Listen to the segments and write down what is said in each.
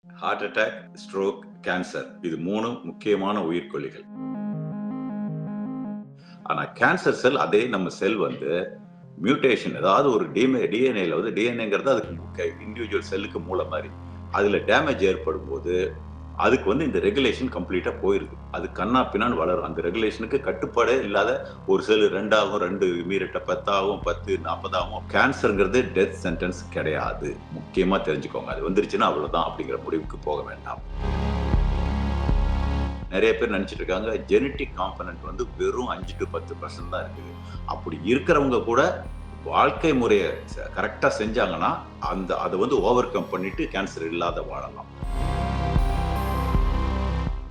Heart attack, stroke, cancer இது 3 முக்கியமான உயிர்க்கொல்லிகள். ஆனா கேன்சர் செல் அதே நம்ம செல் வந்து மியூட்டேஷன் ஏதாவது ஒரு டிஎன்ஏல வந்து டிஎன்ஏங்கிறது அதுக்கு இண்டிவிஜுவல் செல்லுக்கு மூல மாதிரி. அதுல டேமேஜ் ஏற்படும் போது அதுக்கு வந்து இந்த ரெகுலேஷன் கம்ப்ளீட்டா போயிருது. அது கண்ணா பின்னான்னு வளரும். அந்த ரெகுலேஷனுக்கு கட்டுப்பாடே இல்லாத ஒரு செல் 2 ஆகும், 2 மீறிட்ட 10 ஆகும், 10 40 ஆகும். கேன்சர்ங்கிறது டெத் சென்டென்ஸ் கிடையாது. முக்கியமா தெரிஞ்சுக்கோங்க. அது வந்துருச்சுன்னா அவ்வளவுதான் அப்படிங்கிற முடிவுக்கு போக வேண்டாம். நிறைய பேர் நினைச்சிட்டு இருக்காங்க ஜெனட்டிக் காம்பனன்ட் வந்து வெறும் 5 to 10% தான் இருக்குது. அப்படி இருக்கிறவங்க கூட வாழ்க்கை முறையை கரெக்டா செஞ்சாங்கன்னா அதை வந்து ஓவர் கம் பண்ணிட்டு கேன்சர் இல்லாத வாழலாம்.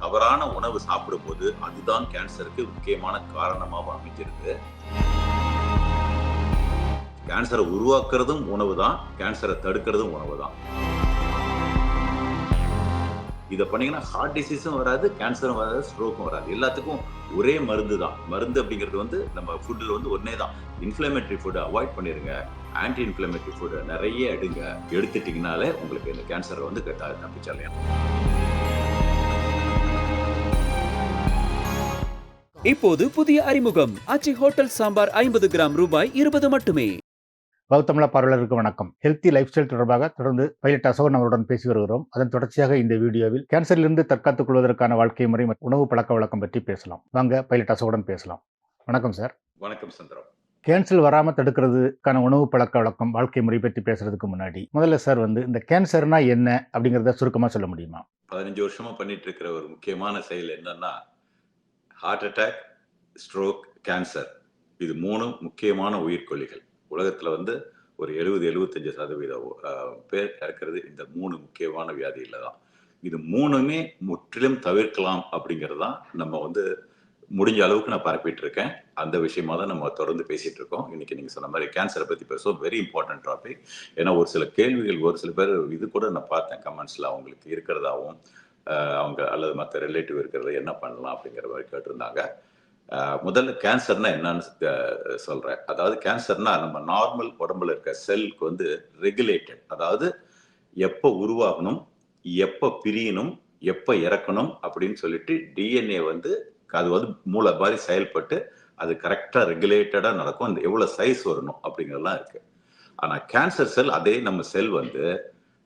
தவறான உணவு சாப்பிடும்போது அதுதான் கேன்சருக்கு முக்கியமான காரணமாக அமைஞ்சிருக்கு. கேன்சரை உருவாக்குறதும் உணவு தான், கேன்சரை தடுக்கிறதும் உணவு தான். இதை பண்ணீங்கன்னா ஹார்ட் டிசீஸும் வராது, கேன்சரும் வராது, ஸ்ட்ரோக்கும் வராது. எல்லாத்துக்கும் ஒரே மருந்து தான். மருந்து அப்படிங்கிறது வந்து நம்ம ஃபுட்டில் வந்து ஒன்னே தான். இன்ஃப்ளமேட்டரி ஃபுட்டை அவாய்ட் பண்ணிடுங்க, ஆன்டி இன்ஃப்ளமேட்டரி ஃபுட்டை நிறைய எடுங்க. எடுத்துட்டீங்கனாலே உங்களுக்கு இந்த கேன்சரை வந்து தப்பிச்சிடலாம். இப்போது புதிய அறிமுகம் ஆச்சி ஹோட்டல் சாம்பார் 50 கிராம் ரூபாய் 20 மட்டுமே. கௌதம்ல பார்வையாளருக்கு வணக்கம். ஹெல்த்தி லைஃப் ஸ்டைல் தொடர்பாக தொடர்ந்து பைலட் அசோகன் அவருடன் பேசி வருகிறோம். அதன் தொடர்ச்சியாக இந்த வீடியோவில் கேன்சரிலிருந்து தற்காத்துக் கொள்வதற்கான வாழ்க்கை முறை மற்றும் உணவு பழக்க வழக்கம் பற்றி பேசலாம். வாங்க பைலட் அசோகன் பேசலாம். வணக்கம் சார். வணக்கம் சந்திரம். கேன்சர் வராம தடுக்கிறதுக்கான உணவு பழக்க வழக்கம் வாழ்க்கை முறை பற்றி பேசுறதுக்கு முன்னாடி முதல்ல சார் வந்து இந்த கேன்சர்னா என்ன அப்படிங்கறத சுருக்கமா சொல்ல முடியுமா? 15 வருஷமா பண்ணிட்டு இருக்கிற ஒரு முக்கியமான செயல் என்னன்னா ஹார்ட் அட்டாக், ஸ்ட்ரோக், கேன்சர் இது 3 முக்கியமான உயிர்க்கொல்லிகள். உலகத்துல வந்து ஒரு 70-75% பேர் இறக்கிறது இந்த 3 முக்கியமான வியாதியில தான். இது 3மே முற்றிலும் தவிர்க்கலாம் அப்படிங்கிறது தான் நம்ம வந்து முடிஞ்ச அளவுக்கு நான் பரப்பிட்டு இருக்கேன். அந்த விஷயமா தான் நம்ம தொடர்ந்து பேசிட்டு இருக்கோம். இன்னைக்கு நீங்க சொன்ன மாதிரி கேன்சரை பத்தி பேசுவோம். Very important topic. ஏன்னா ஒரு சில கேள்விகள் ஒரு சில பேர் இது கூட நான் பார்த்தேன் கமெண்ட்ஸ்ல அவங்களுக்கு இருக்கிறதாவும் அவங்க அல்லது மற்ற ரிலேட்டிவ் இருக்கிறத என்ன பண்ணலாம் அப்படிங்கிற மாதிரி கேட்டிருந்தாங்க. முதல்ல கேன்சர்னா என்னன்னு சொல்றேன். அதாவது கேன்சர்னா நம்ம நார்மல் உடம்புல இருக்க செல்க்கு வந்து ரெகுலேட்டட், அதாவது எப்போ உருவாகணும், எப்போ பிரியணும், எப்போ இறக்கணும் அப்படின்னு சொல்லிட்டு டிஎன்ஏ வந்து அது வந்து மூளை மாதிரி செயல்பட்டு அது கரெக்டா ரெகுலேட்டடா நடக்கும். அந்த எவ்வளவு சைஸ் வரணும் அப்படிங்கிறதுலாம் இருக்கு. ஆனா கேன்சர் செல் அதே நம்ம செல் வந்து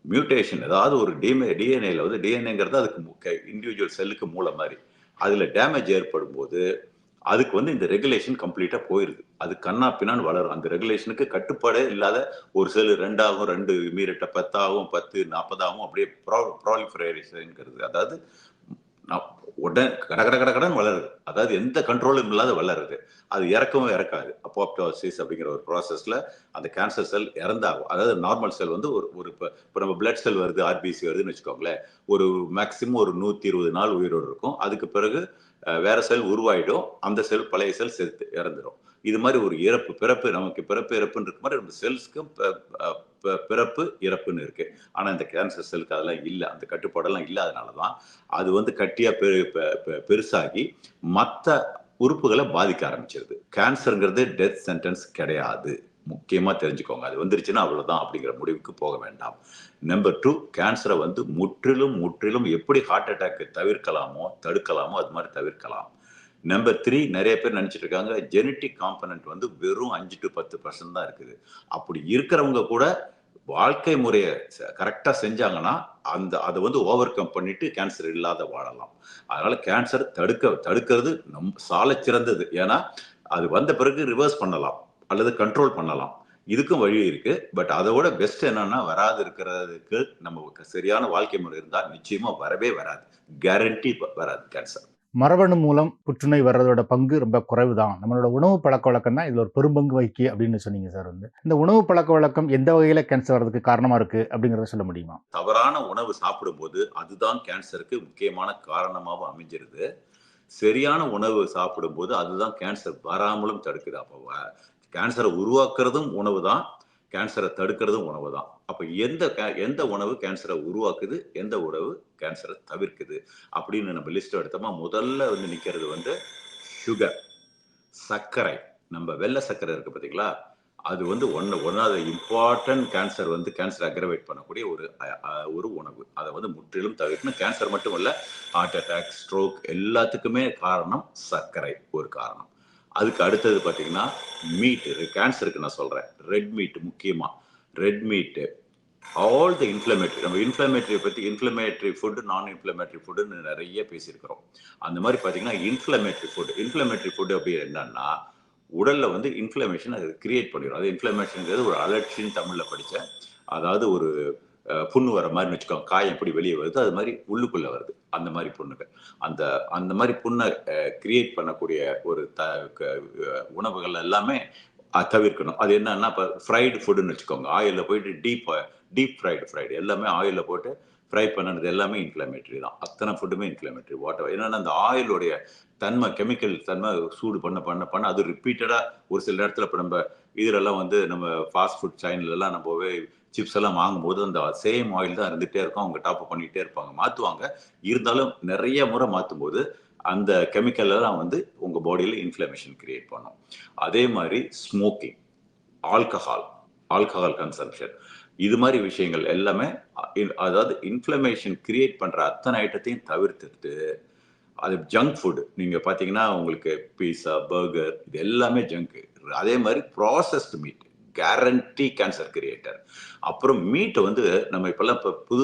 மியூட்டேஷன் ஏதாவது ஒரு டிஎன்ஏல வந்து டிஎன்ஏங்கிறது அதுக்கு இண்டிவிஜுவல் செல்லுக்கு மூல மாதிரி. அதுல டேமேஜ் ஏற்படும் போது அதுக்கு வந்து இந்த ரெகுலேஷன் கம்ப்ளீட்டா போயிருது. அது கண்ணா பின்னான்னு வளரும். அந்த ரெகுலேஷனுக்கு கட்டுப்பாடே இல்லாத ஒரு செல் 2 ஆகும், 2 மீறிட்ட 10 ஆகும், 10 40 ஆகும். அப்படியே ப்ராலிஃபரேஷன்ங்கிறது, அதாவது உடனே கடன்னு வளருது. அதாவது எந்த கண்ட்ரோலும் இல்லாத வளருது. அது இறக்கவும் இறக்காது. அப்போப்டோசிஸ் அப்படிங்கிற ஒரு ப்ராசஸ்ல அந்த கேன்சர் செல் இறந்தாகும். அதாவது நார்மல் செல் வந்து ஒரு இப்போ நம்ம பிளட் செல் வருது, ஆர்பிசி வருதுன்னு வச்சுக்கோங்களேன், ஒரு மேக்சிமம் ஒரு 120 நாள் உயிரோடு இருக்கும். அதுக்கு பிறகு வேற செல் உருவாயிடும். அந்த செல் பழைய செல் செத்து இறந்துடும். இது மாதிரி ஒரு பிறப்பு நமக்கு பிறப்பு இறப்புன்னு இருக்க மாதிரி நம்ம செல்ஸ்க்கும் பிறப்பு இறப்புன்னு இருக்கு. ஆனா இந்த கேன்சர் செல்லுக்கு அதெல்லாம் இல்லை. அந்த கட்டுப்பாடெல்லாம் இல்லாதனாலதான் அது வந்து கட்டியா பெருசாகி மற்ற உறுப்புகளை பாதிக்க ஆரம்பிச்சிருது. கேன்சர்ங்கிறது டெத் சென்டென்ஸ் கிடையாது. முக்கியமா தெரிஞ்சுக்கோங்க. அது வந்துருச்சுன்னா அவ்வளவுதான் அப்படிங்கிற முடிவுக்கு போக வேண்டாம். நம்பர் 2, கேன்சரை வந்து முற்றிலும் எப்படி ஹார்ட் அட்டாக் தவிர்க்கலாமோ தடுக்கலாமோ அது மாதிரி தவிர்க்கலாம். நம்பர் 3, நிறைய பேர் நினைச்சிட்டு இருக்காங்க ஜெனட்டிக் காம்பனன்ட் வந்து வெறும் 5 to 10% தான் இருக்குது. அப்படி இருக்கிறவங்க கூட வாழ்க்கை முறையை கரெக்டா செஞ்சாங்கன்னா அதை வந்து ஓவர் கம் பண்ணிட்டு கேன்சர் இல்லாத வாழலாம். அதனால கேன்சர் தடுக்கிறது சால சிறந்தது. ஏன்னா அது வந்த பிறகு ரிவர்ஸ் பண்ணலாம் அல்லது கண்ட்ரோல் பண்ணலாம். இதுக்கும் வழி இருக்கு. பட் அதோட பெஸ்ட் என்னன்னா வராது இருக்கிறதுக்கு நம்ம சரியான வாழ்க்கை முறை இருந்தா நிச்சயமா வரவே வராது. கேரண்டி வராது கேன்சர். மரபணு மூலம் புற்றுநோய் வர்றதோட பங்கு ரொம்ப குறைவு தான். நம்மளோட உணவு பழக்க வழக்கம் தான் இதுல ஒரு பெரும்பங்கு வகிக்கு அப்படின்னு சொன்னீங்க சார். வந்து இந்த உணவு பழக்க வழக்கம் எந்த வகையில கேன்சர் வர்றதுக்கு காரணமா இருக்கு அப்படிங்கறத சொல்ல முடியுமா? தவறான உணவு சாப்பிடும்போது அதுதான் கேன்சருக்கு முக்கியமான காரணமாக அமைஞ்சிருது. சரியான உணவு சாப்பிடும்போது அதுதான் கேன்சர் வராமலும் தடுக்குது. அப்போ கேன்சரை உருவாக்குறதும் உணவு தான், கேன்சரை தடுக்கிறதும் உணவு தான். அப்ப எந்த உணவு கேன்சரை உருவாக்குது, எந்த உணவு கேன்சரை தவிர்க்குது அப்படின்னு நம்ம லிஸ்ட் எடுத்தோமா முதல்ல வந்து நிக்கிறது வந்து சுகர், சர்க்கரை. நம்ம வெள்ளை சர்க்கரை இருக்கு பாத்தீங்களா, அது வந்து ஒன்னாவது இம்பார்ட்டன்ட் கேன்சர் வந்து கேன்சர் அக்ரவேட் பண்ணக்கூடிய ஒரு உணவு. அதை வந்து முற்றிலும் தவிர்க்கணும். கேன்சர் மட்டும் இல்ல, ஹார்ட் அட்டாக், ஸ்ட்ரோக் எல்லாத்துக்குமே காரணம் சர்க்கரை ஒரு காரணம். அதுக்கு அடுத்தது பார்த்தீங்கன்னா மீட். கேன்சருக்கு நான் சொல்றேன், ரெட் மீட் முக்கியமா. Red meat, all the inflammatory, நம்ம இன்ஃப்ளமேட்டரி ஃபுட், நான் இன்ஃப்ளமேட்டரி ஃபுட்டுன்னு நிறைய பேசியிருக்கிறோம். அந்த மாதிரி பார்த்தீங்கன்னா இன்ஃப்ளமேட்டரி ஃபுட் அப்படி என்னன்னா, உடல்ல வந்து இன்ஃப்ளமேஷன் அது கிரியேட் பண்ணிடும். அது இன்ஃப்ளமேஷன்ங்கிறது ஒரு அலர்ஜின்னு தமிழ்ல படித்தேன். அதாவது ஒரு புண்ணு வர மாதிரின்னு வச்சுக்கோங்க. காயம் எப்படி வெளியே வருது, அது மாதிரி உள்ளுக்குள்ள வருது. அந்த மாதிரி புண்ணுகள். அந்த அந்த மாதிரி புண்ணை கிரியேட் பண்ணக்கூடிய ஒரு உணவுகள் எல்லாமே தவிர்க்கணும். அது என்னன்னா, இப்போ ஃப்ரைடு ஃபுட்டுன்னு வச்சுக்கோங்க. ஆயிலில் போயிட்டு டீப் ஃப்ரைடு எல்லாமே ஆயிலில் போட்டு ஃப்ரை பண்ணது எல்லாமே இன்ஃப்ளமேட்டரி தான். அத்தனை ஃபுட்டுமே இன்ஃப்ளமேட்டரி. என்னன்னா, அந்த ஆயிலுடைய தன்மை, கெமிக்கல் தன்மை சூடு பண்ண அது ரிப்பீட்டடா ஒரு சில நேரத்தில் இப்போ நம்ம இதுலலாம் வந்து நம்ம ஃபாஸ்ட் ஃபுட் சைன்லலாம் நம்ம போய் சிப்ஸ் எல்லாம் வாங்கும்போது அந்த சேம் ஆயில் தான் இருந்துகிட்டே இருக்கும். அவங்க டாப் பண்ணிகிட்டே இருப்பாங்க, மாற்றுவாங்க. இருந்தாலும் நிறைய முறை மாற்றும் போது அந்த கெமிக்கல் எல்லாம் வந்து உங்க பாடியில் இன்ஃப்ளமேஷன் கிரியேட் பண்ணும். அதே மாதிரி ஸ்மோக்கிங், ஆல்கஹால் கன்சம்ஷன், இது மாதிரி விஷயங்கள் எல்லாமே அதாவது இன்ஃப்ளமேஷன் கிரியேட் பண்ற அத்தனை ஐட்டத்தையும் தவிர்த்துட்டு, அது ஜங்க் ஃபுட் நீங்க பாத்தீங்கன்னா உங்களுக்கு பீஸா, பர்கர் இது எல்லாமே ஜங்க். அதே மாதிரி processed meet guarantee cancer creator. அப்புறம் மீட்டை வந்து நம்ம இப்பெல்லாம் இப்போ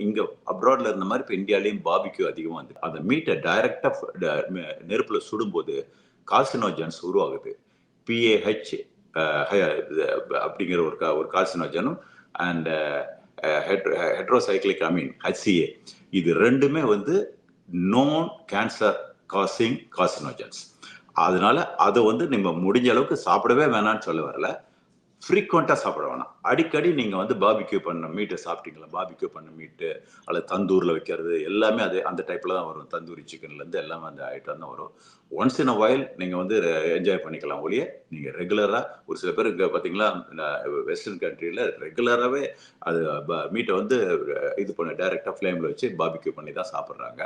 இங்க அப்ராட்ல இருந்த மாதிரி இப்போ இந்தியாலையும் பாபிக்யூ அதிகமாக வந்து அந்த மீட்டை டைரக்டா நெருப்புல சுடும்போது கார்சினோஜன்ஸ் உருவாகுது. PAH அப்படிங்கிற ஒரு கார்சினோஜனும் அண்ட் ஹெட்ரோசைக்ளிக் அமீன் HCA, இது ரெண்டுமே வந்து நோன் கேன்சர் காசிங் கார்சினோஜன்ஸ். அதனால அதை வந்து நம்ம முடிஞ்ச அளவுக்கு சாப்பிடவே வேணாம்னு சொல்ல வரல, ஃப்ரீக்வெண்ட்டாக சாப்பிட வேணாம். அடிக்கடி நீங்கள் வந்து பாபிக்யூ பண்ண மீட்டை சாப்பிட்டீங்களா, பாபிக்யூ பண்ண மீட்டு அல்லது தந்தூரில் வைக்கிறது எல்லாமே அந்த டைப்பில் தான் வரும். தந்தூரி சிக்கன்லேருந்து எல்லாமே அந்த ஐட்டம் தான் வரும். ஒன்ஸ் இன் அ வைல் நீங்கள் வந்து என்ஜாய் பண்ணிக்கலாம் ஒழிய, நீங்கள் ரெகுலராக ஒரு சில பேர் இங்கே பார்த்தீங்களா வெஸ்டர்ன் கண்ட்ரியில் ரெகுலராகவே அது மீட்டை வந்து இது பண்ண டைரெக்டாக ஃப்ளேமில் வச்சு பாபிக்யூ பண்ணி தான் சாப்பிட்றாங்க.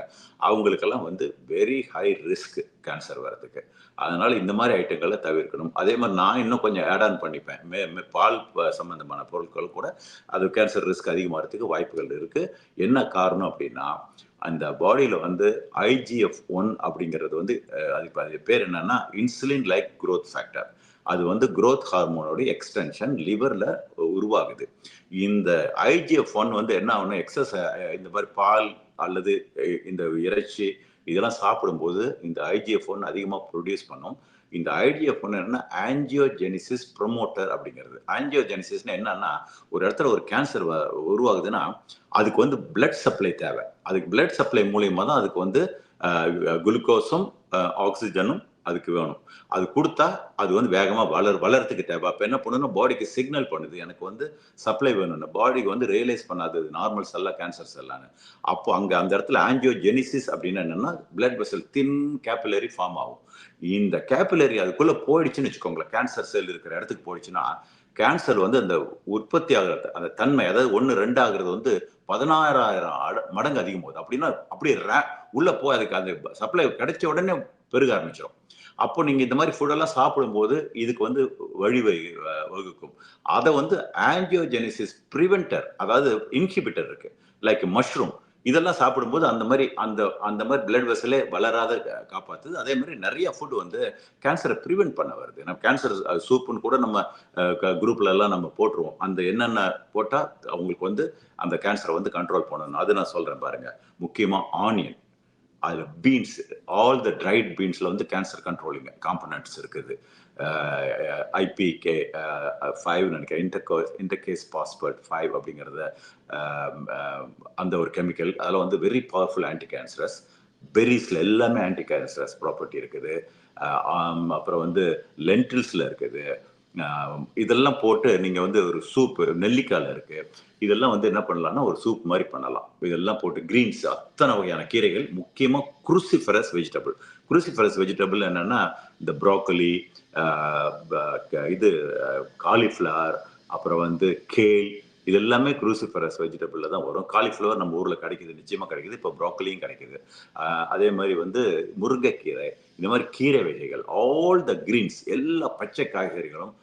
அவங்களுக்கெல்லாம் வந்து வெரி ஹை ரிஸ்க் கேன்சர் வர்றதுக்கு. அதனால இந்த மாதிரி ஐட்டங்களை தவிர்க்கணும். அதே மாதிரி நான் இன்னும் கொஞ்சம் ஆட் ஆன் பண்ணிப்பேன். பால் சம்பந்தமான பொருட்கள் கூட அது கேன்சர் ரிஸ்க் அதிகமாகிறதுக்கு வாய்ப்புகள் இருக்கு. என்ன காரணம் அப்படின்னா, அந்த பாடியில வந்து IGF-1 அப்படிங்கிறது வந்து அது பேர் என்னன்னா இன்சுலின் லைக் குரோத் ஃபேக்டர். அது வந்து குரோத் ஹார்மோனோட எக்ஸ்டென்ஷன் லிவர்ல உருவாகுது. இந்த IGF-1 வந்து என்ன ஆகும்னா எக்ஸஸ் இந்த மாதிரி பால் அல்லது இந்த இறைச்சி இதெல்லாம் சாப்பிடும்போது இந்த IGF-1 அதிகமாக ப்ரொடியூஸ் பண்ணும். இந்த IGF-1 என்னன்னா ஆஞ்சியோஜெனிசிஸ் ப்ரொமோட்டர் அப்படிங்கிறது. ஆஞ்சியோஜெனிசிஸ்னா என்னன்னா, ஒரு இடத்துல ஒரு கேன்சர் உருவாகுதுன்னா அதுக்கு வந்து பிளட் சப்ளை தேவை. அதுக்கு பிளட் சப்ளை மூலியமா தான் அதுக்கு வந்து குளுக்கோஸும் ஆக்சிஜனும் அதுக்கு வேணும். அது கொடுத்தா அது வந்து வேகமா வளர்றதுக்கு தேவை. அப்ப என்ன பண்ணுன்னா பாடிக்கு சிக்னல் பண்ணுது, எனக்கு வந்து சப்ளை வேணும்னு. பாடிக்கு வந்து ரியலைஸ் பண்ணாது நார்மல் செல்லா கேன்சர் செல்லான்னு. அப்போ அந்த இடத்துல ஆஞ்சியோஜெனிசிஸ் அப்படின்னு என்னன்னா பிளட் வெசல் தின் கேபிலரி ஃபார்ம் ஆகும். இந்த கேபிலரி அதுக்குள்ள போயிடுச்சுன்னு வச்சுக்கோங்களேன், கேன்சர் செல் இருக்கிற இடத்துக்கு போயிடுச்சுன்னா கேன்சர் வந்து அந்த உற்பத்தி ஆகிறது அந்த தன்மை, அதாவது 1-2 ஆகுறது வந்து 16,000 மடங்கு அதிகமாகுது. அப்படின்னா அப்படியே உள்ள போய் அதுக்கு அந்த சப்ளை கிடைச்ச உடனே பெருக ஆரம்பிச்சிடும். அப்போ நீங்க இந்த மாதிரி ஃபுட்டெல்லாம் சாப்பிடும்போது இதுக்கு வந்து வகுக்கும். அதை வந்து ஆஞ்சியோஜெனிசிஸ் ப்ரிவென்டர், அதாவது இன்ஹிபிட்டர் இருக்கு, லைக் மஷ்ரூம், இதெல்லாம் சாப்பிடும்போது அந்த மாதிரி பிளட் வெசலே வளராத காப்பாத்துது. அதே மாதிரி நிறைய ஃபுட் வந்து கேன்சரை ப்ரிவென்ட் பண்ண வருது. நம்ம கேன்சர் சூப்புன்னு கூட நம்ம குரூப்ல எல்லாம் நம்ம போட்டுருவோம். அந்த என்னென்ன போட்டா அவங்களுக்கு வந்து அந்த கேன்சரை வந்து கண்ட்ரோல் பண்ணணும் அது நான் சொல்றேன் பாருங்க. முக்கியமா ஆனியன், அதுல பீன்ஸ், ஆல் த ட்ரைட் பீன்ஸ்ல வந்து கேன்சர் கண்ட்ரோலிங் காம்பனன்ட்ஸ் இருக்குது. IPK5 நினைக்கிறேன், இன்டர்கேஸ் பாஸ்பேட் 5 அப்படிங்கிறத அந்த ஒரு கெமிக்கல், அதில் வந்து வெரி பவர்ஃபுல் ஆன்டி கேன்சரஸ். பெரிஸ்ல எல்லாமே ஆன்டி கேன்சரஸ் ப்ராப்பர்ட்டி இருக்குது. அப்புறம் வந்து லென்டில்ஸ்ல இருக்குது. இதெல்லாம் போட்டு நீங்க வந்து ஒரு சூப், நெல்லிக்காயில இருக்கு, இதெல்லாம் வந்து என்ன பண்ணலாம்னா ஒரு சூப் மாதிரி பண்ணலாம். இதெல்லாம் போட்டு கிரீன்ஸ், அத்தனை வகையான கீரைகள், முக்கியமா குருசிஃபரஸ் வெஜிடபிள் என்னன்னா இந்த ப்ராக்கலி, இது காலிஃப்ளவர், அப்புறம் வந்து கேல், இது எல்லாமே குரூசிஃபரஸ் வெஜிடபிள்ல தான் வரும். காலிஃப்ளவர் நம்ம ஊர்ல கிடைக்குது, நிச்சயமா கிடைக்குது. இப்போ ப்ராக்கலியும் கிடைக்குது. அதே மாதிரி வந்து முருங்கைக்கீரை, இந்த மாதிரி கீரை வகைகள், ஆல் த கிரீன்ஸ், எல்லா பச்சை காய்கறிகளும்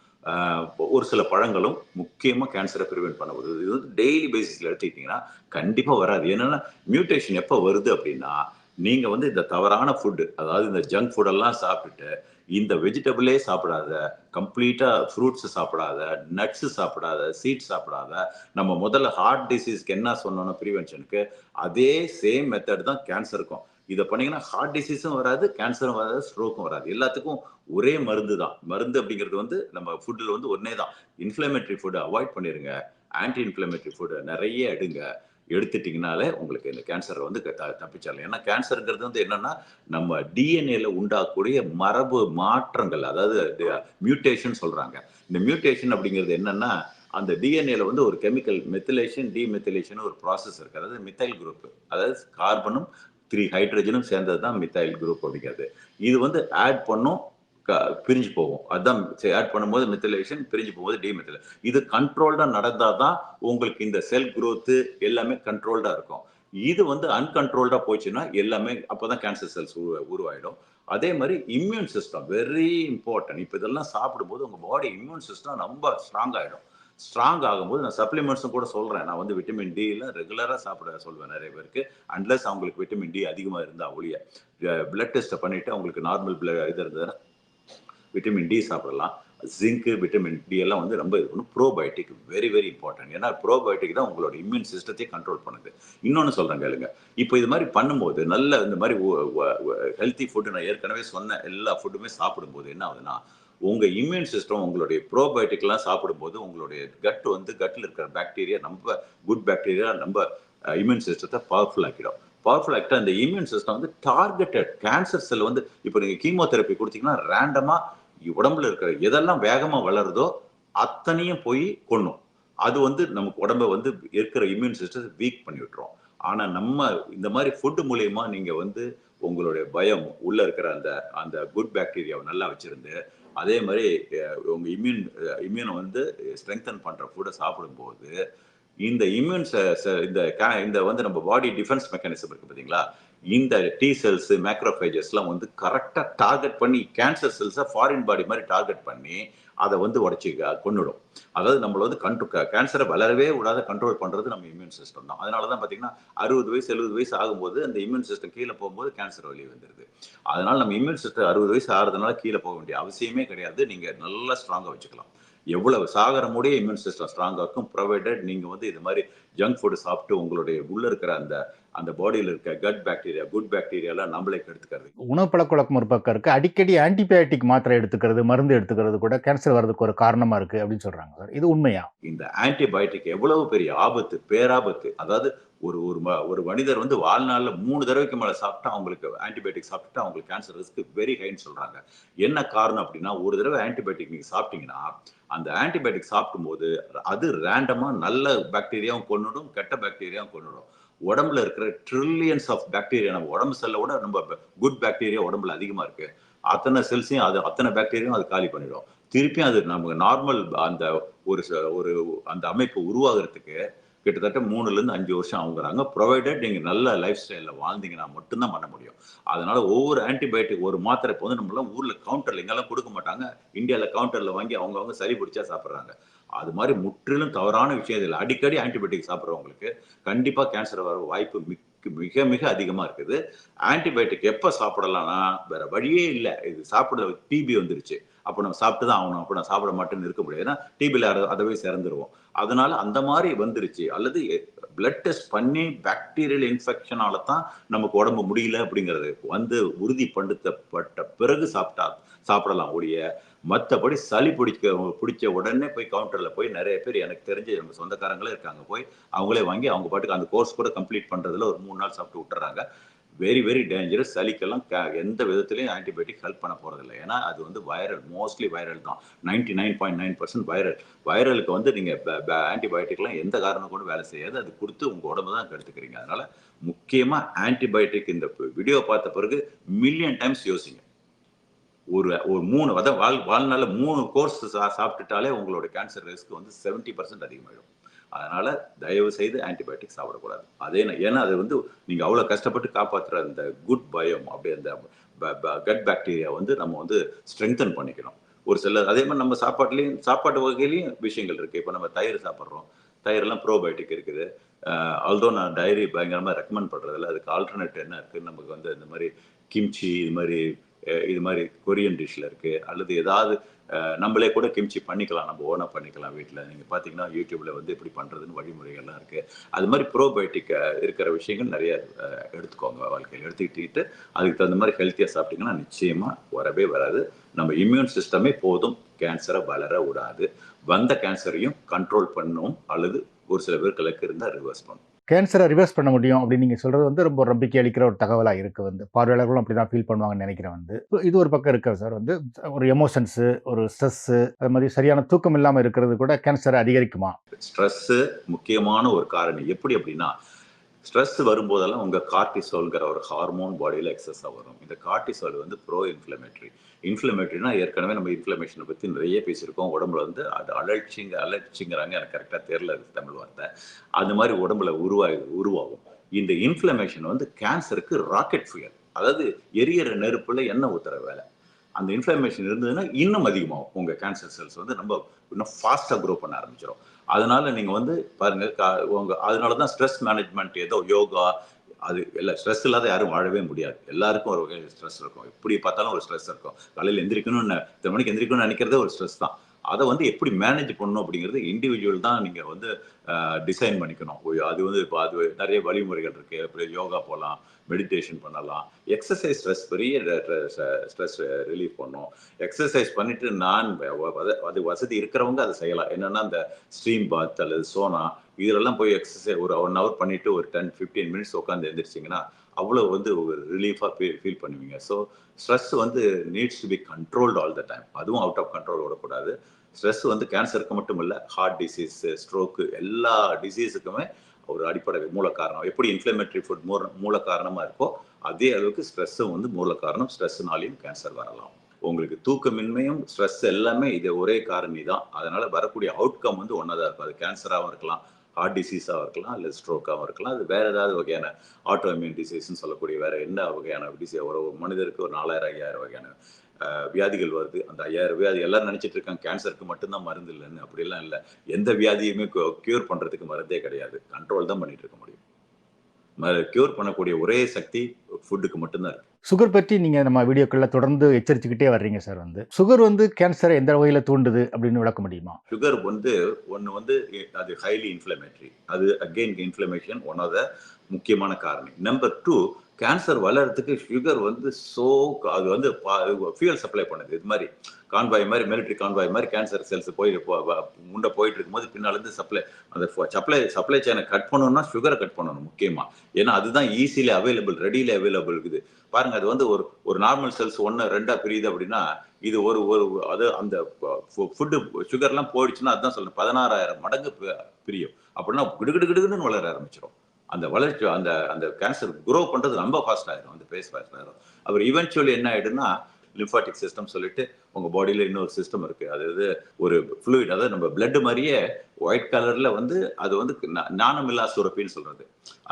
ஒரு சில பழங்களும் முக்கியமாக கேன்சரை ப்ரிவென்ட் பண்ண உதவுது. இது வந்து டெய்லி பேசிஸில் எடுத்துக்கிட்டிங்கன்னா கண்டிப்பாக வராது. என்னென்னா மியூட்டேஷன் எப்போ வருது அப்படின்னா, நீங்கள் வந்து இந்த தவறான ஃபுட்டு, அதாவது இந்த ஜங்க் ஃபுட்டெல்லாம் சாப்பிட்டுட்டு இந்த வெஜிடபிளே சாப்பிடாத, கம்ப்ளீட்டாக ஃப்ரூட்ஸ் சாப்பிடாத, நட்ஸு சாப்பிடாத, சீட்ஸ் சாப்பிடாத, நம்ம முதல்ல ஹார்ட் டிசீஸ்க்கு என்ன சொன்னோன்னா ப்ரிவென்ஷனுக்கு, அதே சேம் மெத்தட் தான் கேன்சருக்கும். இதை பண்ணீங்கன்னா ஹார்ட் டிசீஸும் வராது, கேன்சரும் வராது, ஸ்ட்ரோக்கும் வராது. எல்லாத்துக்கும் ஒரே மருந்து தான். மருந்து அப்படிங்கிறது வந்து நம்ம ஃபுட்டில் வந்து ஒன்னே தான். இன்ஃப்ளமேட்டரி ஃபுட்டை அவாய்ட் பண்ணிடுங்க, ஆன்டி இன்ஃப்ளமேட்டரி ஃபுட்டை நிறைய எடுங்க. எடுத்துட்டிங்கனாலே உங்களுக்கு இந்த கேன்சரை வந்து தப்பிச்சிடலாம். ஏன்னா கேன்சருங்கிறது வந்து என்னன்னா, நம்ம டிஎன்ஏல உண்டாகக்கூடிய மரபு மாற்றங்கள், அதாவது மியூட்டேஷன் சொல்றாங்க. இந்த மியூட்டேஷன் அப்படிங்கிறது என்னன்னா, அந்த டிஎன்ஏல வந்து ஒரு கெமிக்கல் மெத்திலேஷன், டிமெத்திலேஷன் ஒரு ப்ராசஸ் இருக்கு. அதாவது மித்தைல் குரூப், அதாவது கார்பனும் 3 ஹைட்ரஜனும் சேர்ந்தது தான் மித்தைல் குரூப் அப்படிங்கிறது. இது வந்து ஆட் பண்ணும், பிரிஞ்சு போகும். அதுதான் ஆட் பண்ணும்போது மெத்திலேஷன், பிரிஞ்சு போகும்போது டிமெத்தில். இது கண்ட்ரோல்டா நடந்தாதான் உங்களுக்கு இந்த செல் குரோத் எல்லாமே கண்ட்ரோல்டா இருக்கும். இது வந்து அன்கண்ட்ரோல்டா போச்சுன்னா எல்லாமே அப்பதான் கேன்சர் செல்ஸ் உருவாயிடும். அதே மாதிரி இம்யூன் சிஸ்டம் வெரி இம்பார்ட்டன்ட். இப்போ இதெல்லாம் சாப்பிடும்போது உங்க பாடி இம்யூன் சிஸ்டம் ரொம்ப ஸ்ட்ராங் ஆயிடும். ஸ்ட்ராங் ஆகும்போது நான் சப்ளிமெண்ட்ஸும் கூட சொல்றேன். நான் வந்து விட்டமின் டி எல்லாம் ரெகுலரா சாப்பிட சொல்வேன் நிறைய பேருக்கு. அன்லஸ் அவங்களுக்கு விட்டமின் டி அதிகமா இருந்தா ஒழிய, பிளட் டெஸ்ட்டை பண்ணிட்டு அவங்களுக்கு நார்மல் இது இருந்ததுன்னா விட்டமின் டி சாப்பிடலாம். ஜிங்க், விட்டமின் டி எல்லாம் வந்து ரொம்ப இது பண்ணும். Probiotic very very important. ஏன்னா ப்ரோபயோட்டிக் தான் உங்களோட இம்யூன் சிஸ்டத்தையே கண்ட்ரோல் பண்ணுது. இன்னொன்று சொல்றேன் கேளுங்க. இப்போ இது மாதிரி பண்ணும்போது நல்ல இந்த மாதிரி ஹெல்த்தி ஃபுட்டு, நான் ஏற்கனவே சொன்ன எல்லா ஃபுட்டுமே சாப்பிடும்போது என்ன ஆகுதுன்னா, உங்க இம்யூன் சிஸ்டம் உங்களுடைய ப்ரோபயோட்டிக்லாம் சாப்பிடும்போது உங்களுடைய கட்டில் இருக்கிற பாக்டீரியா, நம்ம குட் பாக்டீரியா நம்ம இம்யூன் சிஸ்டத்தை பவர்ஃபுல் ஆக்கிடும். பவர்ஃபுல் ஆக்டா இந்த இம்யூன் சிஸ்டம் வந்து டார்கெட்டட் கேன்சர் செல் வந்து, இப்போ நீங்க கீமோதெரப்பி கொடுத்தீங்கன்னா ரேண்டமா உடம்புல இருக்கிற எதெல்லாம் வேகமா வளருதோ அத்தனையும் போய் கொன்னும். அது வந்து நமக்கு உடம்ப வந்து இருக்கிற இம்யூன் சிஸ்டத்தை வீக் பண்ணி விட்டுரும். ஆனா நம்ம இந்த மாதிரி ஃபுட் மூலியமா நீங்க வந்து உங்களுடைய பயம் உள்ள இருக்கிற அந்த அந்த குட் பாக்டீரியாவை நல்லா வச்சிருந்து, அதே மாதிரி உங்க இம்யூனை வந்து ஸ்ட்ரெங்தன் பண்ற ஃபுட்டை சாப்பிடும்போது இந்த இம்யூன் இந்த வந்து நம்ம பாடி டிஃபென்ஸ் மெக்கானிசம் இருக்கு பார்த்தீங்களா, இந்த டி செல்ஸ், மேக்ரோஃபேஜஸ்லாம் வந்து கரெக்டா டார்கெட் பண்ணி கேன்சர் செல்ஸை ஃபாரின் பாடி மாதிரி டார்கெட் பண்ணி அதை வந்து உடச்சி கொன்னுடும். அதாவது நம்மள வந்து கேன்சரை வளரவே விடாத கண்ட்ரோல் பண்றது நம்ம இம்யூன் சிஸ்டம் தான். அதனால தான் பார்த்தீங்கன்னா 60 வயசு 70 வயசு ஆகும்போது அந்த இம்யூன் சிஸ்டம் கீழே போகும்போது கேன்சர் வெளியே வந்துருது. அதனால நம்ம இம்யூன் சிஸ்டம் 60 வயசு ஆகிறதுனால கீழே போக வேண்டிய அவசியமே கிடையாது. நீங்க நல்லா ஸ்ட்ராங்கா வச்சுக்கலாம். எவ்வளவு சாகர முடிய இம்யூன் சிஸ்டம் ஸ்ட்ராங் ஆக்கும், ப்ரொவைடட் நீங்க வந்து இது மாதிரி ஜங்க் ஃபுட் சாப்பிட்டு உங்களுடைய உள்ள இருக்கிற அந்த அந்த பாடியில் இருக்க கட் பாக்டீரியா, குட் பாக்டீரியாலாம் நம்மளே கெடுத்துக்கிறது. உணவு பழக்கவழக்கம் ஒரு பக்கம் இருக்கு. அடிக்கடி ஆன்டிபயோட்டிக் மாத்திரை எடுத்துக்கிறது, மருந்து எடுத்துக்கிறது கூட கேன்சர் வர்றதுக்கு ஒரு காரணமா இருக்கு அப்படின்னு சொல்றாங்க சார். இது உண்மையா? இந்த ஆன்டிபயோட்டிக் எவ்வளவு பெரிய ஆபத்து, பேராபத்து. அதாவது ஒரு மனிதர் வந்து வாழ்நாள்ல 3 தடவைக்கு மேல சாப்பிட்டா அவங்களுக்கு ஆன்டிபயோட்டிக் சாப்பிட்டா அவங்களுக்கு கேன்சர் ரிஸ்க் வெரி ஹைன்னு சொல்றாங்க. என்ன காரணம் அப்படின்னா, ஒரு தடவை ஆன்டிபயோட்டிக் நீங்க சாப்பிட்டீங்கன்னா அந்த ஆன்டிபயோட்டிக் சாப்பிடும்போது அது ரேண்டமா நல்ல பாக்டீரியாவும் கொன்னுடும், கெட்ட பாக்டீரியாவும் கொன்னுடும். உடம்புல இருக்கிற ட்ரில்லியன்ஸ் ஆஃப் பாக்டீரியா, நம்ம உடம்பு செல்ல விட நம்ம குட் பாக்டீரியா உடம்புல அதிகமா இருக்கு. அத்தனை செல்ஸையும் அது அத்தனை பாக்டீரியாவும் அது காலி பண்ணிடும். திருப்பியும் அது நமக்கு நார்மல் அந்த ஒரு ஒரு அந்த அமைப்பு உருவாகிறதுக்கு கிட்டத்தட்ட 3ல இருந்து 5 வருஷம் ஆகுறாங்க. ப்ரொவைடட் நீங்க நல்ல லைஃப் ஸ்டைல்ல வாழ்ந்தீங்கன்னா மட்டும்தான் பண்ண முடியும். அதனால ஒவ்வொரு ஆன்டிபயோட்டிக் ஒரு மாத்திரை இப்போ வந்து நம்மளாம் ஊர்ல கவுண்டர்ல இங்கெல்லாம் கொடுக்க மாட்டாங்க. இந்தியாவில் கவுண்டர்ல வாங்கி அவங்க சளி பிடிச்சா சாப்பிட்றாங்க. அது மாதிரி முற்றிலும் தவறான விஷயம் இதில். அடிக்கடி ஆன்டிபயோட்டிக் சாப்பிட்றவங்களுக்கு கண்டிப்பா கேன்சர் வர வாய்ப்பு மிக மிக அதிகமா இருக்குது. ஆன்டிபயோட்டிக் எப்ப சாப்பிடலாம்னா, வேற வழியே இல்லை. இது சாப்பிட டிபி வந்துருச்சு, அப்போ நம்ம சாப்பிட்டு தான் ஆகணும், அப்போ நான் சாப்பிட மாட்டேன்னு இருக்க முடியாது. ஏன்னா டிபியில் அதவே இறந்துருவோம். அதனால அந்த மாதிரி வந்துருச்சு. அல்லது பிளட் டெஸ்ட் பண்ணி பாக்டீரியல் இன்ஃபெக்ஷனால தான் நமக்கு உடம்பு முடியல அப்படிங்கிறது வந்து உறுதிப்படுத்தப்பட்ட பிறகு சாப்பிடலாம் ஒழிய, மற்றபடி சளி பிடிச்ச உடனே போய் கவுண்டர்ல போய் நிறைய பேர் எனக்கு தெரிஞ்சு நம்ம சொந்தக்காரங்களே இருக்காங்க, போய் அவங்களே வாங்கி அவங்க பாட்டுக்கு அந்த கோர்ஸ் கூட கம்ப்ளீட் பண்றதுல ஒரு 3 நாள் சாப்பிட்டு விட்டுறாங்க. Very very dangerous. சளிக்கெல்லாம் எந்த விதத்திலையும் ஆன்டிபயோட்டிக் ஹெல்ப் பண்ண போறதில்லை. ஏன்னா அது வந்து வைரல், மோஸ்ட்லி வைரல் தான். 99.9% வைரல். வைரலுக்கு வந்து நீங்க ஆன்டிபயோட்டிக்லாம் எந்த காரணம் கூட வேலை செய்யாது. அது கொடுத்து உங்க உடம்பு தான் கெடுத்துக்கிறீங்க. அதனால முக்கியமா ஆன்டிபயோட்டிக் இந்த வீடியோ பார்த்த பிறகு மில்லியன் டைம்ஸ் யோசிங்க. ஒரு 3 அதான் வாழ்நாள்ல 3 கோர்ஸ் சாப்பிட்டுட்டாலே உங்களோட கேன்சர் ரிஸ்க் வந்து 70% அதிகமாயிடும். அதனால தயவு செய்து ஆன்டிபயோட்டிக் சாப்பிடக்கூடாது. ஏன்னா அது வந்து நீங்க அவ்வளவு கஷ்டப்பட்டு காப்பாற்றுற அந்த குட் பயம், அப்படி அந்த கட் பாக்டீரியா வந்து நம்ம வந்து ஸ்ட்ரெங்தன் பண்ணிக்கணும். ஒரு சில அதே மாதிரி நம்ம சாப்பாட்டு வகையிலையும் விஷயங்கள் இருக்குது. இப்போ நம்ம தயிர் சாப்பிட்றோம், தயிரெல்லாம் ப்ரோபயோட்டிக் இருக்குது. ஆல்தோ நான் டைரி பயங்கரமாக ரெக்கமெண்ட் பண்ணுறதில்ல. அதுக்கு ஆல்டர்னேட் என்ன இருக்குது, நமக்கு வந்து இந்த மாதிரி கிம்ச்சி இது மாதிரி கொரியன் டிஷ்ல இருக்குது. அல்லது ஏதாவது நம்மளே கூட கிம்ச்சி பண்ணிக்கலாம், நம்ம ஓனாக பண்ணிக்கலாம் வீட்டில். நீங்கள் பார்த்தீங்கன்னா யூடியூப்ல வந்து எப்படி பண்ணுறதுன்னு வழிமுறைகள்லாம் இருக்குது. அது மாதிரி ப்ரோபயோட்டிக் இருக்கிற விஷயங்கள் நிறைய எடுத்துக்கோங்க வாழ்க்கையில். எடுத்துக்கிட்டு அதுக்கு தகுந்த மாதிரி ஹெல்த்தியாக சாப்பிட்டீங்கன்னா நிச்சயமாக வரவே வராது. நம்ம இம்யூன் சிஸ்டமே போதும் கேன்சரை வளர விடாது. வந்த கேன்சரையும் கண்ட்ரோல் பண்ணும், அல்லது ஒரு சில பேர்களுக்கு இருந்தால் ரிவர்ஸ் பண்ணும். கேன்சரை ரிவர்ஸ் பண்ண முடியும் அப்படின்னு நீங்கள் சொல்கிறது வந்து ரொம்ப நம்பிக்கை அளிக்கிற ஒரு தகவலாக இருக்குது. வந்து பார்வையாளர்களும் அப்படி தான் ஃபீல் பண்ணுவாங்கன்னு நினைக்கிறேன். வந்து இது ஒரு பக்கம் இருக்குது சார். வந்து ஒரு எமோஷன்ஸு, ஒரு ஸ்ட்ரெஸ்ஸு, அது மாதிரி சரியான தூக்கம் இல்லாமல் இருக்கிறது கூட கேன்சரை அதிகரிக்குமா? ஸ்ட்ரெஸ்ஸு முக்கியமான ஒரு காரணி. எப்படி அப்படின்னா, ஸ்ட்ரெஸ் வரும்போதெல்லாம் உங்கள் கார்டிசோல்ங்கிற ஒரு ஹார்மோன் பாடியில் எக்ஸஸாக வரும். இந்த கார்டிசோல் வந்து ப்ரோ இன்ஃப்ளமேட்டரினா ஏற்கனவே நம்ம இன்ஃப்ளமேஷனை பற்றி நிறைய பேசியிருக்கோம். உடம்புல வந்து அது அலர்ச்சிங்கிறாங்க, எனக்கு கரெக்டாக தெரியல தமிழ் வார்த்தை. அந்த மாதிரி உடம்புல உருவாகும். இந்த இன்ஃப்ளமேஷன் வந்து கேன்சருக்கு ராக்கெட் ஃபியர், அதாவது எரியிற நெருப்புல எண்ணெய் ஊத்துற வேலை. அந்த இன்ஃப்ளமேஷன் இருந்ததுன்னா இன்னும் அதிகமாகும். உங்கள் கேன்சர் செல்ஸ் வந்து நம்ம இன்னும் ஃபாஸ்ட்டாக க்ரோ பண்ண ஆரம்பிச்சிடும். அதனால நீங்கள் வந்து பாருங்கள், அதனால தான் ஸ்ட்ரெஸ் மேனேஜ்மெண்ட், ஏதோ யோகா, அது இல்லை, ஸ்ட்ரெஸ் இல்லாத யாரும் வாழவே முடியாது. எல்லாருக்கும் ஒரு வகை ஸ்ட்ரெஸ் இருக்கும். எப்படி பார்த்தாலும் ஒரு ஸ்ட்ரெஸ் இருக்கும். காலையில் எந்திரிக்கணும்னு 10 மணிக்கு எந்திரிக்கணும்னு நினைக்கிறதே ஒரு ஸ்ட்ரெஸ் தான். அதை வந்து எப்படி மேனேஜ் பண்ணணும் அப்படிங்கிறது இண்டிவிஜுவல் தான் நீங்கள் வந்து டிசைன் பண்ணிக்கணும். அது வந்து இப்போ அது நிறைய வழிமுறைகள் இருக்குது. எப்படி யோகா போகலாம், மெடிடேஷன் பண்ணலாம், எக்ஸசைஸ் பெரிய ஸ்ட்ரெஸ் ரிலீஃப் பண்ணும். எக்ஸசைஸ் பண்ணிட்டு அது வசதி இருக்கிறவங்க அதை செய்யலாம். என்னன்னா அந்த ஸ்ட்ரீம் பாத் அல்லது சோனா இதெல்லாம் போய் எக்ஸசைஸ் ஒரு 1 hour பண்ணிட்டு ஒரு 10-15 மினிட்ஸ் உட்காந்து எழுந்திரிச்சிங்கன்னா அவ்வளோ வந்து ஒரு ரிலீஃபாக ஃபீல் பண்ணுவீங்க. ஸோ ஸ்ட்ரெஸ் வந்து needs to be controlled all the time. அதுவும் அவுட் ஆஃப் கண்ட்ரோல் விடக்கூடாது. ஸ்ட்ரெஸ் வந்து கேன்சருக்கு மட்டும் இல்லை, ஹார்ட் டிசீஸ், ஸ்ட்ரோக்கு, எல்லா டிசீஸுக்குமே ஒரு அடிப்படை மூல காரணம். எப்படி இன்ஃப்ளமேட்டரி ஃபுட் மூல காரணமாக இருக்கோ அதே அளவுக்கு ஸ்ட்ரெஸ்ஸும் வந்து மூல காரணம். ஸ்ட்ரெஸ்னாலையும் கேன்சர் வரலாம். உங்களுக்கு தூக்கமின்மையும் ஸ்ட்ரெஸ் எல்லாமே இது ஒரே காரணி தான். அதனால வரக்கூடிய அவுட்கம் வந்து ஒன்றா தான் இருக்கும். அது கேன்சராகவும் இருக்கலாம், ஹார்ட் டிசீஸாக இருக்கலாம், இல்லை ஸ்ட்ரோக்காகவும் இருக்கலாம். அது வேறு ஏதாவது வகையான ஆட்டோ இம்யூன் டிசீஸ்ன்னு சொல்லக்கூடிய வேறு என்ன வகையான டிசீஸ், ஒரு மனிதருக்கு ஒரு 4000-5000 வகையான வியாதிகள் வருது. அந்த 5000 வியாதி எல்லாரும் நினச்சிட்டு இருக்காங்க கேன்சருக்கு மட்டும்தான் மருந்து இல்லைன்னு. அப்படிலாம் இல்லை. எந்த வியாதியுமே க்யூர் பண்ணுறதுக்கு மருந்தே கிடையாது. கண்ட்ரோல் தான் பண்ணிட்டு இருக்க முடியும். க்யூர் பண்ணக்கூடிய ஒரே சக்தி ஃபுட்டுக்கு மட்டும்தான் இருக்கு. சுகர் பற்றி நீங்கள் நம்ம வீடியோக்களில் தொடர்ந்து எச்சரிச்சுக்கிட்டே வர்றீங்க சார். வந்து சுகர் வந்து கேன்சரை எந்த வகையில் தூண்டுது அப்படின்னு விளக்க முடியுமா? சுகர் வந்து ஒன்று வந்து அது ஹைலி இன்ஃப்ளமேட்டரி. அது again inflammation one of the முக்கியமான காரணி. நம்பர் 2, கேன்சர் வளர்றதுக்கு சுகர் வந்து அது வந்து ஃபியூயல் சப்ளை பண்ணுது. இது மாதிரி கான்வாய் மாதிரி, மிலிட்ரி கான்வாய் மாதிரி கேன்சர் செல்ஸ் முண்டை போயிட்டு இருக்கும்போது பின்னாலேருந்து சப்ளை செயினை கட் பண்ணணும்னா சுகரை கட் பண்ணணும் முக்கியமாக. ஏன்னா அதுதான் ஈஸிலி அவைலபிள், ரெடியில அவைலபிள் இருக்குது. பாருங்க, அது வந்து ஒரு நார்மல் செல்ஸ் 1-2 பிரியுது அப்படின்னா இது அது அந்த ஃபுட்டு சுகர்லாம் போயிடுச்சுன்னா அதுதான் சொல்றேன் 16,000 மடங்கு பிரியும். அப்படின்னா கிடுகிடுன்னு வளர ஆரம்பிச்சிடும். அந்த வளர்ச்சி அந்த கேன்சர் குரோ பண்றது ரொம்ப ஃபாஸ்ட் ஆயிடும். அந்த பேஸ் ஃபாஸ்ட் ஆயிடும். அப்புறம் இவென்ச்சுவலி என்ன ஆயிடும்னா லிம்பாட்டிக் சிஸ்டம் சொல்லிட்டு உங்க பாடியில இன்னொரு சிஸ்டம் இருக்கு. அதாவது ஒரு ஃப்ளூயிட், அதாவது நம்ம பிளட் மாதிரியே ஒயிட் கலர்ல வந்து அது வந்து நானமில்லா சுரப்பின்னு சொல்றது.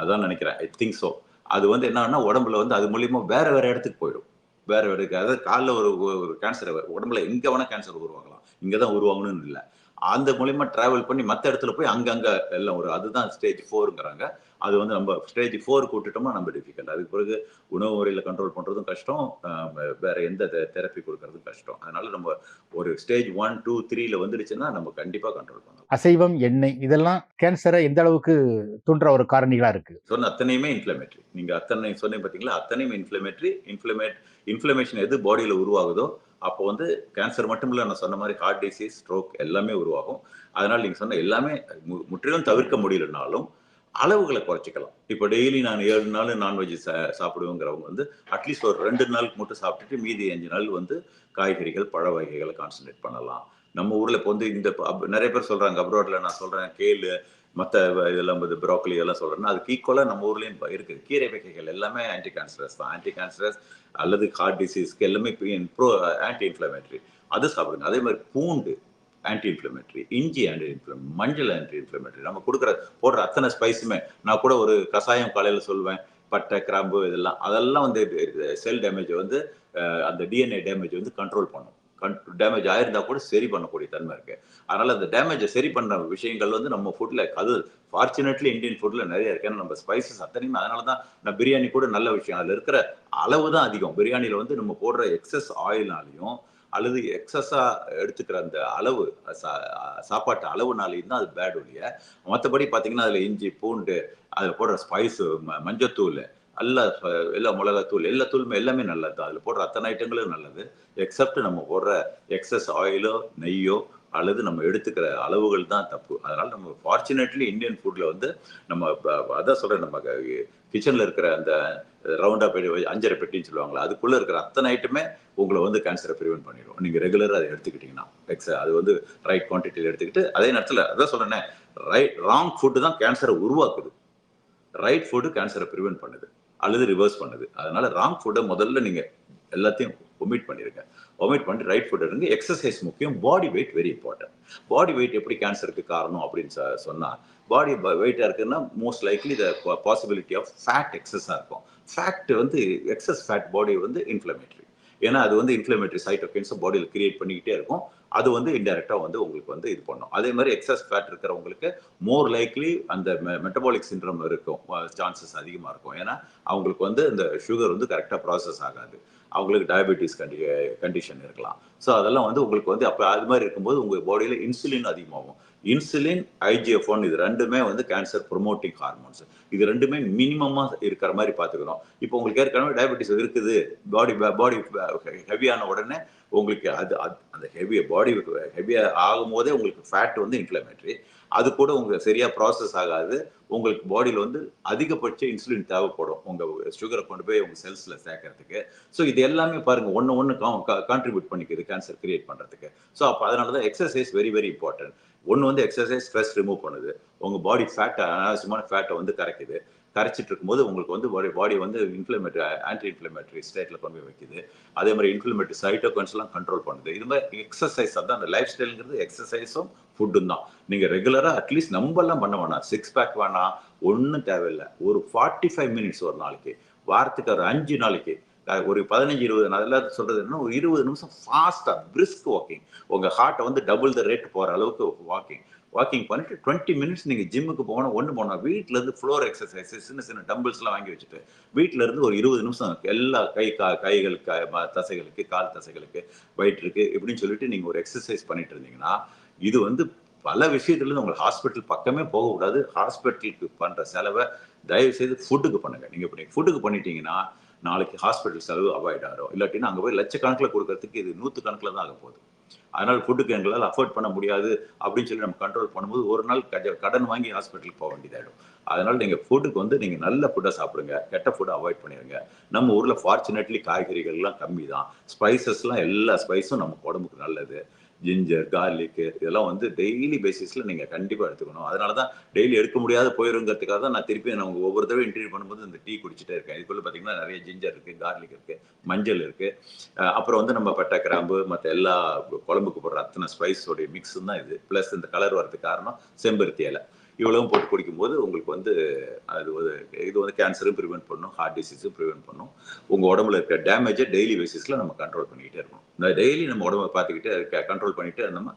அதான் நினைக்கிறேன், ஐ திங்க் ஸோ. அது வந்து என்னன்னா உடம்புல வந்து அது மூலியமா வேற இடத்துக்கு போயிடும். வேற அதாவது காலில் ஒரு கேன்சர் உடம்புல எங்க வேணா கேன்சர் உருவாகலாம். இங்கதான் உருவாகணும்னு இல்லை. அந்த மூலியமா டிராவல் பண்ணி மற்ற இடத்துல போய் அங்கங்க எல்லாம் அதுதான் ஸ்டேஜ் 4ங்கிறாங்க. அது வந்து நம்ம ஸ்டேஜ் 4 கூட்டுட்டோம்னா நம்ம டிஃபிகல்ட். அதுக்கு பிறகு உணவு முறையில் கண்ட்ரோல் பண்றதும் கஷ்டம், வேற எந்த தெரப்பி கொடுக்கறதும் கஷ்டம். அதனால நம்ம ஒரு ஸ்டேஜ் 1, 2, 3ல வந்துடுச்சுன்னா நம்ம கண்டிப்பா கண்ட்ரோல் பண்ணலாம். அசைவம், எண்ணெய் இதெல்லாம் கேன்சரை எந்த அளவுக்கு தூண்டுற ஒரு காரணிகளா இருக்கு? சொன்ன அத்தனையுமே இன்ஃப்ளமேட்டரி. நீங்க அத்தனை சொன்னீங்க பார்த்தீங்களா, அத்தனையும் இன்ஃப்ளமேட்டரி. இன்ஃப்ளமேஷன் எது பாடியில் உருவாகுதோ அப்போ வந்து கேன்சர் மட்டும் இல்லை, நான் சொன்ன மாதிரி ஹார்ட் டிசீஸ், ஸ்ட்ரோக் எல்லாமே உருவாகும். அதனால நீங்க சொன்ன எல்லாமே முற்றிலும் தவிர்க்க முடியலனாலும் அளவுகளை குறைச்சிக்கலாம். இப்போ டெய்லி நான் 7 நாள் நான்வெஜ் சாப்பிடுவேங்கிறவங்க வந்து அட்லீஸ்ட் ஒரு 2 நாளுக்கு மட்டும் சாப்பிட்டுட்டு மீதி 5 நாள் வந்து காய்கறிகள், பழ வகைகளை கான்சன்ட்ரேட் பண்ணலாம். நம்ம ஊர்ல இப்போ வந்து நிறைய பேர் சொல்றாங்க, அப்ராட்ல நான் சொல்றேன் கேளு, மற்ற இதெல்லாம் ப்ரோக்கலி இதெல்லாம் சொல்றேன்னா அதுக்கு ஈக்குவலாக நம்ம ஊர்லேயும் இருக்குது. கீரை வகைகள் எல்லாமே ஆன்டி கேன்சரஸ் தான். ஆன்டி கேன்சரஸ் அல்லது ஹார்ட் டிசீஸ்க்கு எல்லாமே ஆன்டி இன்ஃப்ளமேட்டரி. அது சாப்பிடுங்க. அதே மாதிரி பூண்டு ஆன்டி இன்ஃப்ளமேட்டரி, இஞ்சி ஆன்டி இன்ஃப்ளமேட்டரி, மஞ்சள் ஆன்டி இன்ஃப்ளமேட்டரி. நம்ம போடுற அத்தனை ஸ்பைஸுமே, நான் கூட ஒரு கஷாயம் காலையில் சொல்லுவேன், பட்டை, கிராம்பு அதெல்லாம் வந்து செல் டேமேஜ் வந்து அந்த டிஎன்ஏ டேமேஜ் வந்து கண்ட்ரோல் பண்ணும். டேமேஜ் ஆயிருந்தா கூட சரி பண்ணக்கூடிய தன்மை இருக்கு. அதனால அந்த டேமேஜை சரி பண்ற விஷயங்கள் வந்து நம்ம ஃபுட்ல அது ஃபார்ச்சுனேட்லி இந்தியன் ஃபுட்ல நிறைய இருக்கு. ஏன்னா நம்ம ஸ்பைசஸ் அத்தனையுமே அதனால தான் நான் பிரியாணி கூட நல்ல விஷயம். அதுல இருக்கிற அளவு தான் அதிகம். பிரியாணியில வந்து நம்ம போடுற எக்ஸஸ் ஆயில்னாலையும் அல்லது எக்ஸஸா எடுத்துக்கிற அந்த அளவு சாப்பாட்டு அளவுனாலையும் தான் அது பேட் ஒழிய மற்றபடி பார்த்தீங்கன்னா அதுல இஞ்சி பூண்டு அதுல போடுற ஸ்பைஸ் மஞ்சத்தூள் எல்லா மிளகாத்தூள் எல்லா தூளுமே எல்லாமே நல்லது தான். அதுல போடுற அத்தனை ஐட்டங்களும் நல்லது. எக்ஸப்ட் நம்ம போடுற எக்ஸஸ் ஆயிலோ நெய்யோ அல்லது நம்ம எடுத்துக்கிற அளவுகள் தான் தப்பு. அதனால நம்ம ஃபார்ச்சுனேட்லி இந்தியன் ஃபுட்ல வந்து நம்ம அதான் சொல்றேன், நம்ம கிச்சன்ல இருக்கிற அந்த ரவுண்டா பெட்டி 5.5 பெட்டின்னு சொல்லுவாங்களா, அதுக்குள்ள இருக்கிற அத்தனை ஐட்டமே உங்களை வந்து கேன்சரை ப்ரிவென்ட் பண்ணிடும். நீங்க ரெகுலரா அதை எடுத்துக்கிட்டீங்கன்னா அது வந்து ரைட் குவான்டிட்டியில் எடுத்துக்கிட்டு அதே நேரத்தில் அதான் சொல்றேனே, ராங் ஃபுட்டு தான் கேன்சரை உருவாக்குது. ரைட் ஃபுட்டு கேன்சரை ப்ரிவென்ட் பண்ணுது அல்லது ரிவர்ஸ் பண்ணுது. அதனால ராங் ஃபுட்டை முதல்ல நீங்க எல்லாத்தையும் ஒமிட் பண்ணிருங்க. ஒமிட் பண்ணி ரைட் ஃபுட் எடுங்க. எக்ஸசைஸ் முக்கியம். Body weight very important. Body weight எப்படி கேன்சருக்கு காரணம் அப்படின்னு சொன்னா, பாடி வெயிட்டா இருக்குன்னா most likely the possibility of fat எக்ஸஸா இருக்கும். ஃபேட் வந்து எக்ஸஸ் ஃபேட் பாடி வந்து இன்ஃப்ளமேட்டரி. ஏன்னா அது வந்து இன்ஃப்ளமேட்டரி சைட்டோகைன்ஸ் பாடியில் கிரியேட் பண்ணிக்கிட்டே இருக்கும். அது வந்து இன்டெரக்டா வந்து உங்களுக்கு வந்து இது பண்ணும். அதே மாதிரி எக்ஸஸ் ஃபேட் இருக்கிறவங்களுக்கு மோர் லைக்லி அந்த மெட்டபாலிக் சிண்ட்ரோம் இருக்கும், சான்சஸ் அதிகமா இருக்கும். ஏன்னா அவங்களுக்கு வந்து இந்த சுகர் வந்து கரெக்டா ப்ராசஸ் ஆகாது. அவங்களுக்கு டயபெட்டிஸ் கண்டிஷன் இருக்கலாம். ஸோ அதெல்லாம் வந்து உங்களுக்கு வந்து அப்போ அது மாதிரி இருக்கும்போது உங்கள் பாடியில் இன்சுலின் அதிகமாகும். இன்சுலின் IGF-1 இது ரெண்டுமே வந்து கேன்சர் ப்ரொமோட்டிங் ஹார்மோன்ஸ். இது ரெண்டுமே மினிமமாக இருக்கிற மாதிரி பார்த்துக்கணும். இப்போ உங்களுக்கு ஏற்கனவே டயபெட்டிஸ் இருக்குது, பாடி ஹெவியான உடனே உங்களுக்கு அந்த பாடி ஹெவியாக ஆகும் போதே உங்களுக்கு ஃபேட் வந்து இன்ஃப்ளமேட்டரி. அது கூட உங்களுக்கு சரியா ப்ராசஸ் ஆகாது. உங்களுக்கு பாடியில் வந்து அதிகபட்ச இன்சுலின் தேவைப்படும் உங்க சுகரை கொண்டு போய் உங்க செல்ஸ்ல சேர்க்கறதுக்கு. ஸோ இது எல்லாமே பாருங்க ஒன்று கான்ட்ரிபியூட் பண்ணிக்குது கேன்சர் கிரியேட் பண்றதுக்கு. ஸோ அப்போ அதனால தான் எக்ஸசைஸ் வெரி வெரி இம்பார்ட்டன்ட். ஒன்று வந்து எக்ஸசைஸ் ஸ்ட்ரெஸ் ரிமூவ் பண்ணுது, உங்க பாடி ஃபேட்டை அனாவசியமான ஃபேட்டை வந்து கரைக்குது. கரைச்சிட்டு இருக்கும்போது உங்களுக்கு வந்து பாடி வந்து ஆன்டி இன்ஃப்ளமேட்டரி ஸ்டேட்ல கொண்டு போய் வைக்குது. அதே மாதிரி இன்ஃப்ளமேட்டரி சைட்டோகைன்ஸ் எல்லாம் கண்ட்ரோல் பண்ணுது. இது மாதிரி எக்ஸசைஸ் தான் அந்த லைஃப் ஸ்டைலுங்கிறது. எக்ஸசைஸும் ஃபுட்டும் தான். நீங்க ரெகுலரா அட்லீஸ்ட் நம்ம எல்லாம் பண்ண வேணாம், 6 பேக் வேணாம், ஒன்றும் தேவையில்லை. ஒரு 45 மினிட்ஸ் ஒரு நாளைக்கு, வாரத்துக்கு ஒரு 5 நாளைக்கு ஒரு 15-20 நான் எல்லாரும் சொல்றது என்ன, ஒரு 20 நிமிஷம் ஃபாஸ்டா பிரிஸ்க் வாக்கிங், உங்க ஹார்ட்டை வந்து டபுள் த ரேட் போற அளவுக்கு வாக்கிங் பண்ணிட்டு 20 மினிட்ஸ் நீங்க ஜிம்முக்கு போகணும். ஒன்று போனா வீட்டுல இருந்து ஃப்ளோர் எக்ஸசைஸ் சின்ன சின்ன டம்பிள்ஸ் எல்லாம் வாங்கி வச்சுட்டு வீட்டுல இருந்து ஒரு 20 நிமிஷம் எல்லா கைகளுக்கு தசைகளுக்கு கால் தசைகளுக்கு வயிற்றுக்கு இப்படின்னு சொல்லிட்டு நீங்க ஒரு எக்ஸசைஸ் பண்ணிட்டு இருந்தீங்கன்னா இது வந்து பல விஷயத்துல இருந்து உங்களுக்கு ஹாஸ்பிட்டல் பக்கமே போகக்கூடாது. ஹாஸ்பிட்டலுக்கு பண்ற செலவை தயவு செய்து ஃபுட்டுக்கு பண்ணுங்க. நீங்க இப்படி ஃபுட்டுக்கு பண்ணிட்டீங்கன்னா நாளைக்கு ஹாஸ்பிட்டல் செலவு அவாய்ட் ஆகும். இல்லாட்டினா அங்கே போய் லட்சக்கணக்கில் கொடுக்கறதுக்கு இது 100 கணக்கில் தான் ஆக போகுது. அதனால ஃபுட்டுக்கு எங்களால் அஃபோர்ட் பண்ண முடியாது அப்படின்னு சொல்லி நம்ம கண்ட்ரோல் பண்ணும்போது ஒரு நாள் கடன் வாங்கி ஹாஸ்பிட்டலுக்கு போக வேண்டியதாயிடும். அதனால நீங்க ஃபுட்டுக்கு வந்து நீங்க நல்ல ஃபுட்டை சாப்பிடுங்க, கெட்ட ஃபுட்டை அவாய்ட் பண்ணிடுங்க. நம்ம ஊர்ல ஃபார்ச்சுனேட்லி காய்கறிகள்லாம் கம்மி தான். ஸ்பைசஸ்லாம் எல்லா ஸ்பைஸும் நம்ம உடம்புக்கு நல்லது. ஜிஞ்சர், கார்லிக் இதெல்லாம் வந்து டெய்லி பேசிஸ்ல நீங்க கண்டிப்பா எடுத்துக்கணும். அதனாலதான் டெய்லி எடுக்க முடியாத போயிருங்கிறதுக்காக தான் நான் திருப்பி நான் ஒவ்வொரு தடவை இன்டர்வியூ பண்ணும்போது இந்த டீ குடிச்சிட்டே இருக்கேன். இதுக்குள்ள பாத்தீங்கன்னா நிறைய ஜிஞ்சர் இருக்கு, கார்லிக் இருக்கு, மஞ்சள் இருக்கு, அப்புறம் வந்து நம்ம பட்டை கிராம்பு மற்ற எல்லா குழம்புக்கு போடுற அத்தனை ஸ்பைஸோடைய மிக்ஸ் தான் இது. பிளஸ் இந்த கலர் வரதுக்கு காரணம் செம்பருத்தி இலை. இவ்வளவும் போட்டு குடிக்கும்போது உங்களுக்கு வந்து இது வந்து கேன்சரும் ப்ரிவென்ட் பண்ணும், ஹார்ட் டிசீஸும் ப்ரிவென்ட் பண்ணும். உங்க உடம்புல இருக்க டேமேஜை டெய்லி பேசிஸ்ல நம்ம கண்ட்ரோல் பண்ணிக்கிட்டே இருக்கணும். இந்த டெய்லி நம்ம உடம்பை பார்த்துக்கிட்டு கண்ட்ரோல் பண்ணிட்டு நம்ம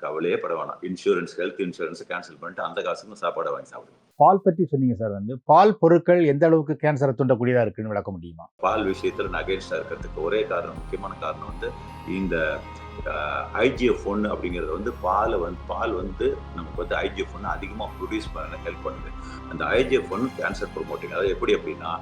கவலையே பட வேணாம். இன்சூரன்ஸ், ஹெல்த் இன்சூரன்ஸ் கேன்சல் பண்ணிட்டு அந்த காசுக்கு சாப்பாடை வாங்கி சாப்பிடுவோம். பால் பற்றி சொன்னீங்க சார். பால் பொருட்கள் எந்த அளவுக்கு கேன்சரை தூண்டக்கூடியதா இருக்குன்னு விளக்க முடியுமா? பால் விஷயத்துல நான் அகேன்ஸ்டா இருக்கிறதுக்கு ஒரே காரணம், முக்கியமான காரணம் வந்து இந்த IGF-1 அப்படிங்கிறது வந்து பால் வந்து நமக்கு வந்து IGF-1 அதிகமாக ப்ரொடியூஸ் பண்ண ஹெல்ப் பண்ணுது. அந்த IGF-1 கேன்சர் ப்ரொமோட்டிங். அதாவது எப்படி அப்படின்னா